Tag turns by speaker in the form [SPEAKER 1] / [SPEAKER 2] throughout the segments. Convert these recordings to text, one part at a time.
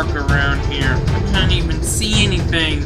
[SPEAKER 1] dark around here. I can't even see anything.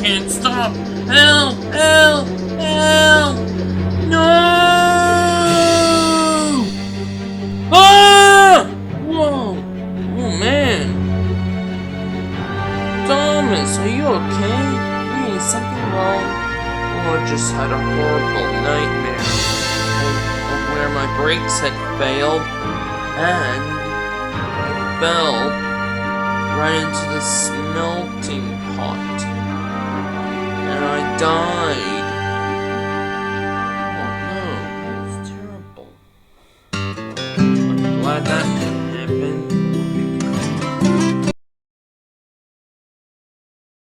[SPEAKER 1] Can't stop! Help! Help! Help! No! Ah! Whoa! Oh man! Thomas, are you okay? Hey, is something wrong? Oh, I just had a horrible nightmare of where my brakes had failed and I fell right into the smelting pot. And I died.